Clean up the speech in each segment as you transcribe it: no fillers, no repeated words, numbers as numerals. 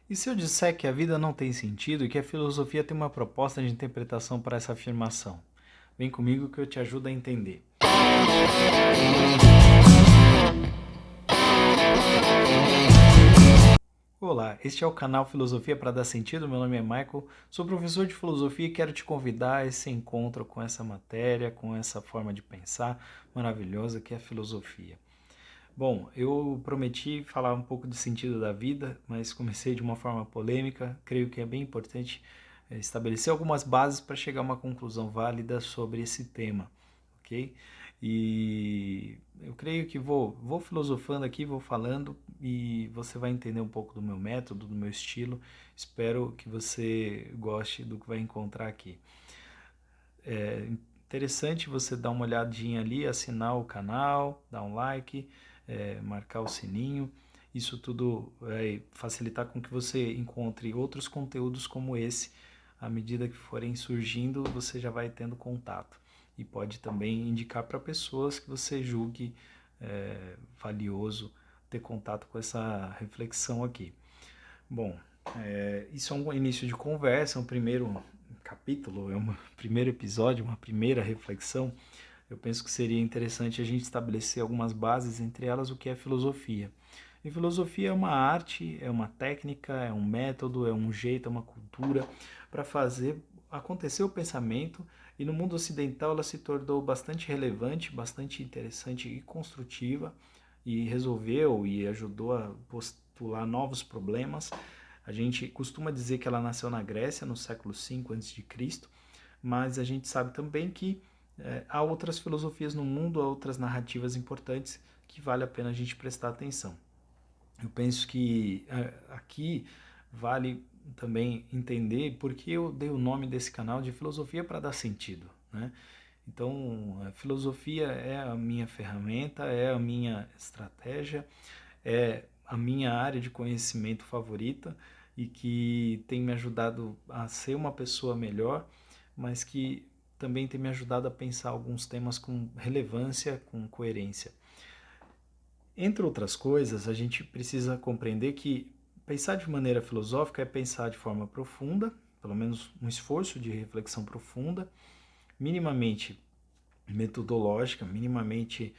E se eu disser que a vida não tem sentido e que a filosofia tem uma proposta de interpretação para essa afirmação? Vem comigo que eu te ajudo a entender. Olá, este é o canal Filosofia para Dar Sentido. Meu nome é Michael, sou professor de filosofia e quero te convidar a esse encontro com essa matéria, com essa forma de pensar maravilhosa que é a filosofia. Bom, eu prometi falar um pouco do sentido da vida, mas comecei de uma forma polêmica. Creio que é bem importante estabelecer algumas bases para chegar a uma conclusão válida sobre esse tema, ok? E eu creio que vou filosofando aqui, vou falando e você vai entender um pouco do meu método, do meu estilo. Espero que você goste do que vai encontrar aqui. É interessante você dar uma olhadinha ali, assinar o canal, dar um like, marcar o sininho. Isso tudo vai facilitar com que você encontre outros conteúdos como esse. À medida que forem surgindo, você já vai tendo contato. E pode também indicar para pessoas que você julgue valioso ter contato com essa reflexão aqui. Bom, isso é um início de conversa, um primeiro capítulo, é um primeiro episódio, uma primeira reflexão. Eu penso que seria interessante a gente estabelecer algumas bases, entre elas o que é filosofia. E filosofia é uma arte, é uma técnica, é um método, é um jeito, é uma cultura para fazer acontecer o pensamento, e no mundo ocidental ela se tornou bastante relevante, bastante interessante e construtiva, e resolveu e ajudou a postular novos problemas. A gente costuma dizer que ela nasceu na Grécia no século V a.C., mas a gente sabe também que há outras filosofias no mundo, há outras narrativas importantes que vale a pena a gente prestar atenção. Eu penso que aqui vale também entender por que eu dei o nome desse canal de Filosofia para Dar Sentido, né? Então, a filosofia é a minha ferramenta, é a minha estratégia, é a minha área de conhecimento favorita e que tem me ajudado a ser uma pessoa melhor, mas que também tem me ajudado a pensar alguns temas com relevância, com coerência. Entre outras coisas, a gente precisa compreender que pensar de maneira filosófica é pensar de forma profunda, pelo menos um esforço de reflexão profunda, minimamente metodológica, minimamente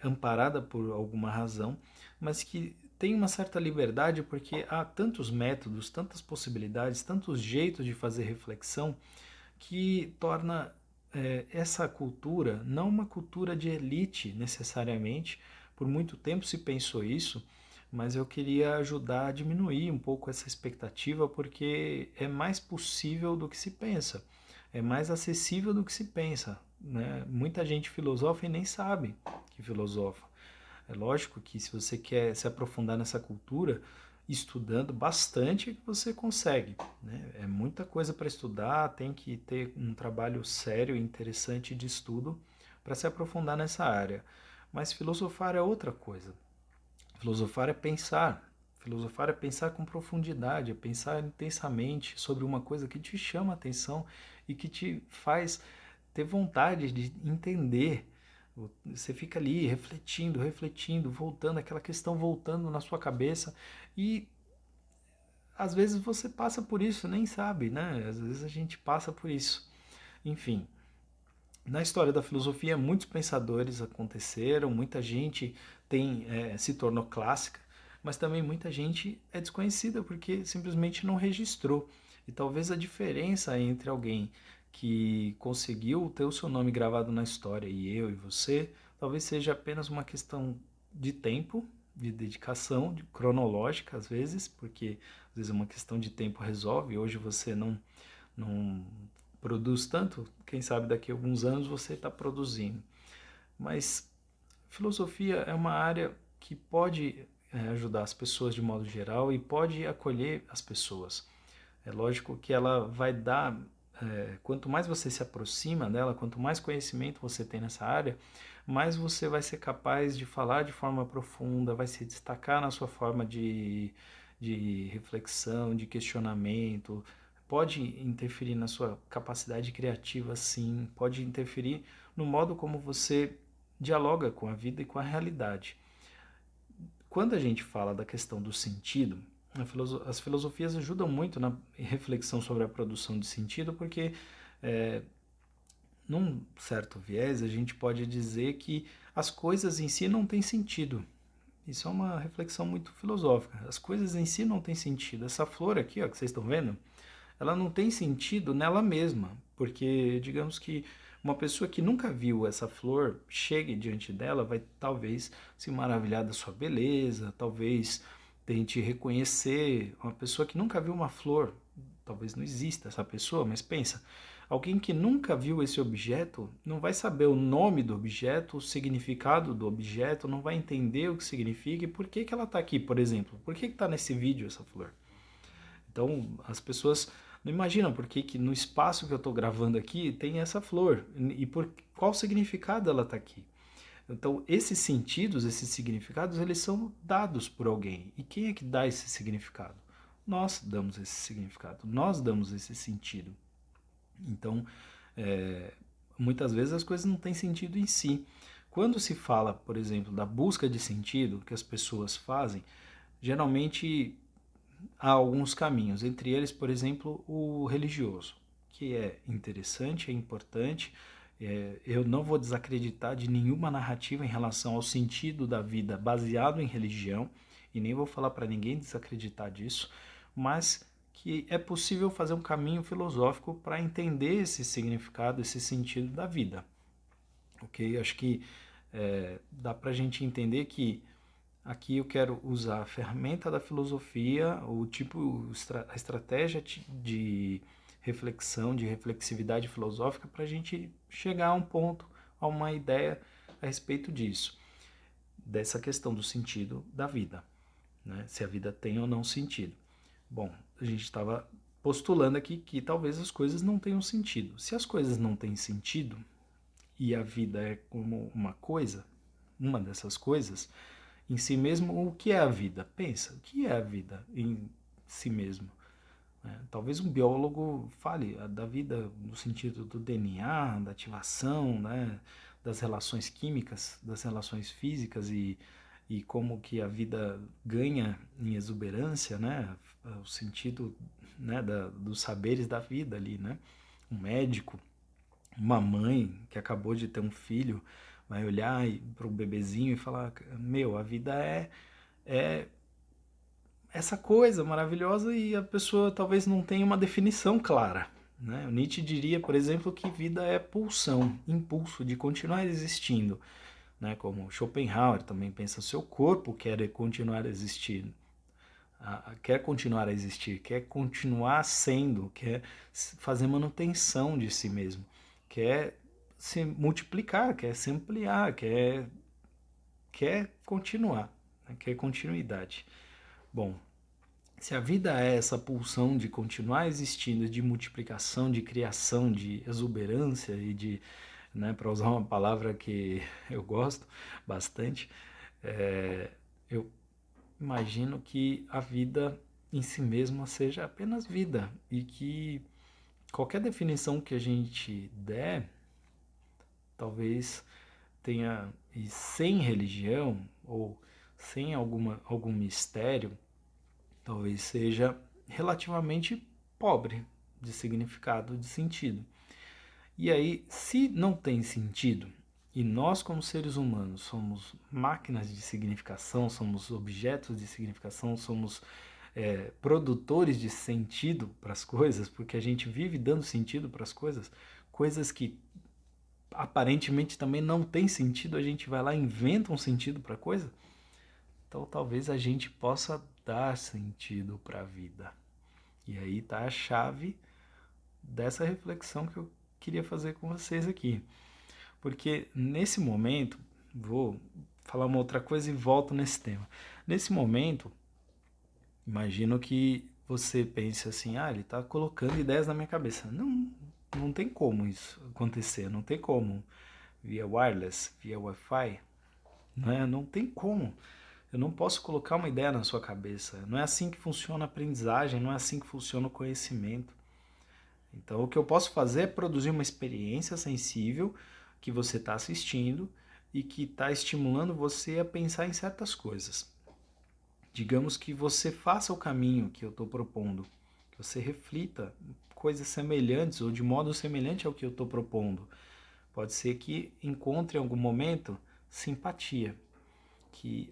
amparada por alguma razão, mas que tem uma certa liberdade porque há tantos métodos, tantas possibilidades, tantos jeitos de fazer reflexão que torna essa cultura não uma cultura de elite necessariamente. Por muito tempo se pensou isso, mas eu queria ajudar a diminuir um pouco essa expectativa porque é mais possível do que se pensa, é mais acessível do que se pensa, né? Muita gente filosofa e nem sabe que filosofa. É lógico que se você quer se aprofundar nessa cultura, estudando bastante você consegue, né? É muita coisa para estudar, tem que ter um trabalho sério e interessante de estudo para se aprofundar nessa área. Mas filosofar é outra coisa. Filosofar é pensar. Filosofar é pensar com profundidade, é pensar intensamente sobre uma coisa que te chama a atenção e que te faz ter vontade de entender. Você fica ali refletindo, refletindo, voltando, aquela questão voltando na sua cabeça e às vezes você passa por isso, nem sabe, né? Às vezes a gente passa por isso. Enfim, na história da filosofia, muitos pensadores aconteceram, muita gente se tornou clássica, mas também muita gente é desconhecida porque simplesmente não registrou. E talvez a diferença entre alguém que conseguiu ter o seu nome gravado na história e eu e você, talvez seja apenas uma questão de tempo, de dedicação, de cronológica às vezes, porque às vezes uma questão de tempo resolve. Hoje você não produz tanto, quem sabe daqui a alguns anos você está produzindo. Mas filosofia é uma área que pode ajudar as pessoas de modo geral e pode acolher as pessoas. É lógico que ela vai dar, quanto mais você se aproxima dela, quanto mais conhecimento você tem nessa área, mais você vai ser capaz de falar de forma profunda, vai se destacar na sua forma de reflexão, de questionamento, pode interferir na sua capacidade criativa, sim, pode interferir no modo como você dialoga com a vida e com a realidade. Quando a gente fala da questão do sentido, As filosofias ajudam muito na reflexão sobre a produção de sentido, porque num certo viés a gente pode dizer que as coisas em si não têm sentido. Isso é uma reflexão muito filosófica. As coisas em si não têm sentido. Essa flor aqui, ó, que vocês estão vendo, ela não tem sentido nela mesma, porque digamos que uma pessoa que nunca viu essa flor chegue diante dela, vai talvez se maravilhar da sua beleza, talvez tente reconhecer uma pessoa que nunca viu uma flor. Talvez não exista essa pessoa, mas pensa, alguém que nunca viu esse objeto não vai saber o nome do objeto, o significado do objeto, não vai entender o que significa e por que que ela está aqui, por exemplo. Por que está nesse vídeo essa flor? Então, as pessoas não imaginam por que que no espaço que eu estou gravando aqui tem essa flor e por qual significado ela está aqui. Então, esses sentidos, esses significados, eles são dados por alguém. E quem é que dá esse significado? Nós damos esse significado, nós damos esse sentido. Então, muitas vezes as coisas não têm sentido em si. Quando se fala, por exemplo, da busca de sentido que as pessoas fazem, geralmente há alguns caminhos, entre eles, por exemplo, o religioso, que é interessante, é importante. Eu não vou desacreditar de nenhuma narrativa em relação ao sentido da vida baseado em religião, e nem vou falar para ninguém desacreditar disso, mas que é possível fazer um caminho filosófico para entender esse significado, esse sentido da vida. Ok? Acho que dá para a gente entender que aqui eu quero usar a ferramenta da filosofia, a estratégia de reflexão, de reflexividade filosófica para a gente chegar a um ponto, a uma ideia a respeito disso, dessa questão do sentido da vida, né? Se a vida tem ou não sentido. Bom, a gente estava postulando aqui que talvez as coisas não tenham sentido. Se as coisas não têm sentido e a vida é como uma coisa, uma dessas coisas, em si mesmo, o que é a vida? Pensa, o que é a vida em si mesmo? Talvez um biólogo fale da vida no sentido do DNA, da ativação, né, das relações químicas, das relações físicas e como que a vida ganha em exuberância, né, o sentido, né, dos saberes da vida ali, né? Um médico, uma mãe que acabou de ter um filho, vai olhar para o bebezinho e falar, meu, a vida é essa coisa maravilhosa e a pessoa talvez não tenha uma definição clara. Né? O Nietzsche diria, por exemplo, que vida é pulsão, impulso de continuar existindo. Né? Como Schopenhauer também pensa, seu corpo quer continuar a existir, quer continuar sendo, quer fazer manutenção de si mesmo, quer se multiplicar, quer se ampliar, quer continuar, né? Quer continuidade. Bom, se a vida é essa pulsão de continuar existindo, de multiplicação, de criação, de exuberância e de, né, para usar uma palavra que eu gosto bastante, eu imagino que a vida em si mesma seja apenas vida e que qualquer definição que a gente der, talvez tenha, e sem religião ou sem algum mistério, talvez seja relativamente pobre de significado, de sentido. E aí, se não tem sentido, e nós como seres humanos somos máquinas de significação, somos objetos de significação, somos produtores de sentido para as coisas, porque a gente vive dando sentido para as coisas, coisas que aparentemente também não tem sentido, a gente vai lá e inventa um sentido para a coisa. Então talvez a gente possa dar sentido para a vida. E aí está a chave dessa reflexão que eu queria fazer com vocês aqui. Porque nesse momento, vou falar uma outra coisa e volto nesse tema. Nesse momento, imagino que você pense assim, ele está colocando ideias na minha cabeça. Não tem como isso acontecer, não tem como via wireless, via Wi-Fi, né? Não tem como. Eu não posso colocar uma ideia na sua cabeça. Não é assim que funciona a aprendizagem, não é assim que funciona o conhecimento. Então, o que eu posso fazer é produzir uma experiência sensível que você está assistindo e que está estimulando você a pensar em certas coisas. digamos que você faça o caminho que eu estou propondo, que você reflita coisas semelhantes ou de modo semelhante ao que eu estou propondo. Pode ser que encontre em algum momento simpatia, que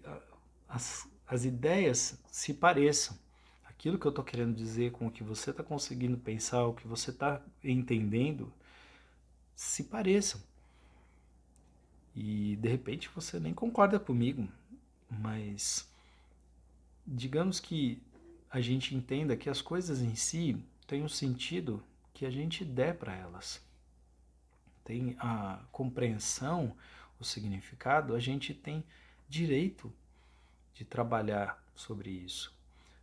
as ideias se pareçam. Aquilo que eu estou querendo dizer com o que você está conseguindo pensar, o que você está entendendo, se pareçam. E de repente você nem concorda comigo, mas digamos que a gente entenda que as coisas em si têm um sentido que a gente der para elas. Tem a compreensão, o significado, a gente tem direito de trabalhar sobre isso.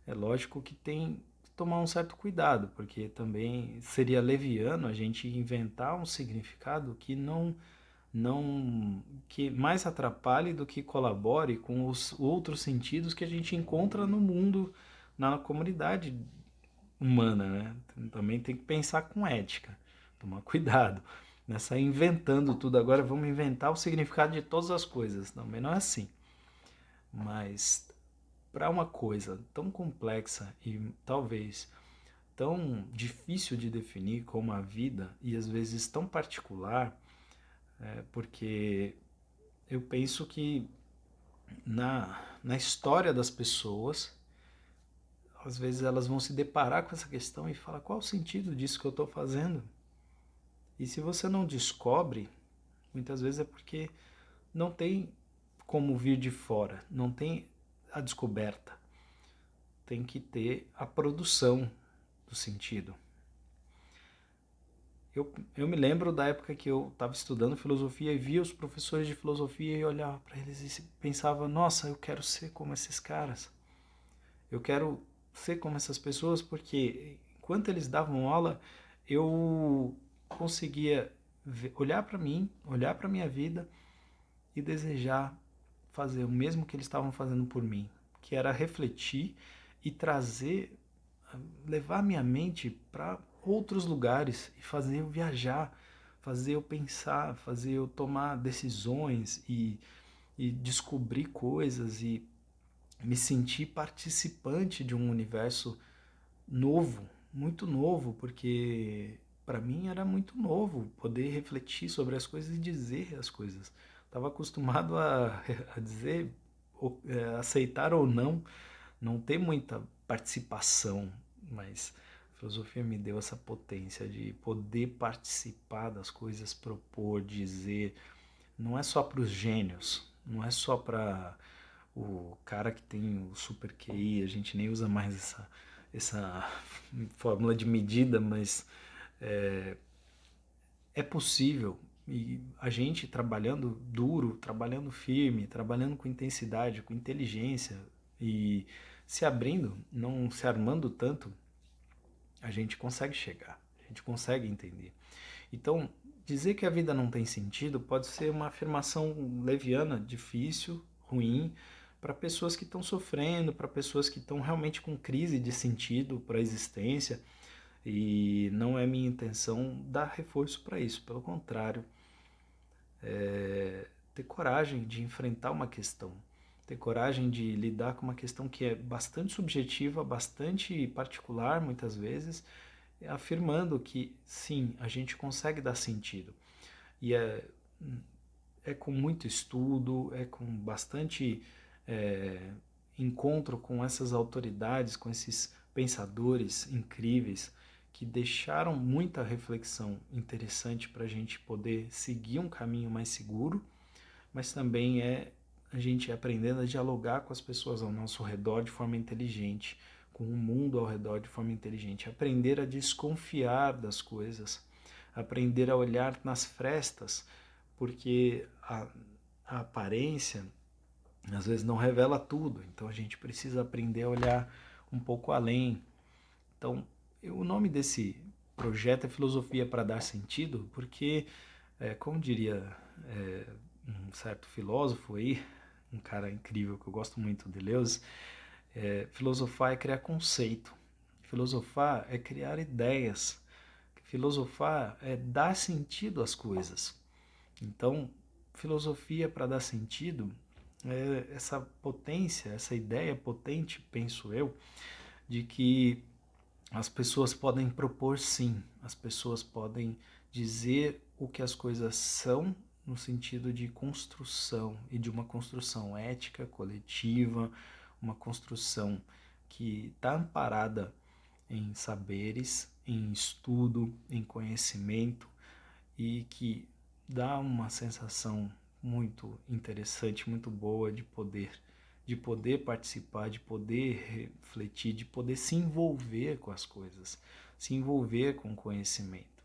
É lógico que tem que tomar um certo cuidado, porque também seria leviano a gente inventar um significado que que mais atrapalhe do que colabore com os outros sentidos que a gente encontra no mundo, na comunidade humana, né? Também tem que pensar com ética, tomar cuidado. Não é sair inventando tudo agora, vamos inventar o significado de todas as coisas. Também não é assim. Mas para uma coisa tão complexa e talvez tão difícil de definir como a vida e às vezes tão particular, porque eu penso que na história das pessoas, às vezes elas vão se deparar com essa questão e falar qual o sentido disso que eu estou fazendo? E se você não descobre, muitas vezes é porque não tem como vir de fora, não tem a descoberta. Tem que ter a produção do sentido. Eu me lembro da época que eu estava estudando filosofia e via os professores de filosofia e olhava para eles e pensava, nossa, eu quero ser como esses caras. Eu quero ser como essas pessoas porque enquanto eles davam aula, eu conseguia olhar para mim, olhar para minha vida e desejar fazer o mesmo que eles estavam fazendo por mim, que era refletir e trazer, levar minha mente para outros lugares e fazer eu viajar, fazer eu pensar, fazer eu tomar decisões e descobrir coisas e me sentir participante de um universo novo, muito novo, porque para mim era muito novo poder refletir sobre as coisas e dizer as coisas. Estava acostumado a dizer, aceitar ou não, não ter muita participação, mas a filosofia me deu essa potência de poder participar das coisas, propor, dizer. Não é só para os gênios, não é só para o cara que tem o super QI, a gente nem usa mais essa fórmula de medida, mas é, é possível. E a gente trabalhando duro, trabalhando firme, trabalhando com intensidade, com inteligência e se abrindo, não se armando tanto, a gente consegue chegar, a gente consegue entender. Então, dizer que a vida não tem sentido pode ser uma afirmação leviana, difícil, ruim, para pessoas que estão sofrendo, para pessoas que estão realmente com crise de sentido para a existência. E não é minha intenção dar reforço para isso, pelo contrário, ter coragem de enfrentar uma questão, ter coragem de lidar com uma questão que é bastante subjetiva, bastante particular muitas vezes, afirmando que sim, a gente consegue dar sentido. E é com muito estudo, é com bastante encontro com essas autoridades, com esses pensadores incríveis que deixaram muita reflexão interessante para a gente poder seguir um caminho mais seguro, mas também é a gente aprendendo a dialogar com as pessoas ao nosso redor de forma inteligente, com o mundo ao redor de forma inteligente, aprender a desconfiar das coisas, aprender a olhar nas frestas, porque a aparência às vezes não revela tudo, então a gente precisa aprender a olhar um pouco além. Então, o nome desse projeto é Filosofia para Dar Sentido, porque, como diria um certo filósofo aí, um cara incrível que eu gosto muito, Deleuze, filosofar é criar conceito, filosofar é criar ideias, filosofar é dar sentido às coisas. Então, filosofia para dar sentido essa potência, essa ideia potente, penso eu, de que as pessoas podem propor sim, as pessoas podem dizer o que as coisas são no sentido de construção e de uma construção ética, coletiva, uma construção que está amparada em saberes, em estudo, em conhecimento e que dá uma sensação muito interessante, muito boa de poder participar, de poder refletir, de poder se envolver com as coisas, se envolver com o conhecimento.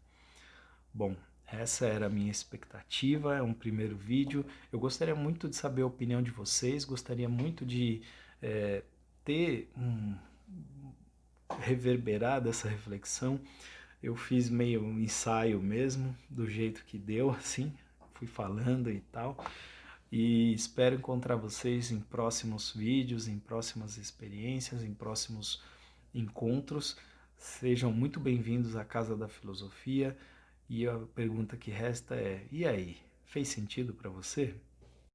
Bom, essa era a minha expectativa, é um primeiro vídeo. Eu gostaria muito de saber a opinião de vocês, gostaria muito de ter reverberar dessa reflexão. Eu fiz meio um ensaio mesmo, do jeito que deu, assim, fui falando e tal. E espero encontrar vocês em próximos vídeos, em próximas experiências, em próximos encontros. Sejam muito bem-vindos à Casa da Filosofia. E a pergunta que resta é: e aí? Fez sentido para você?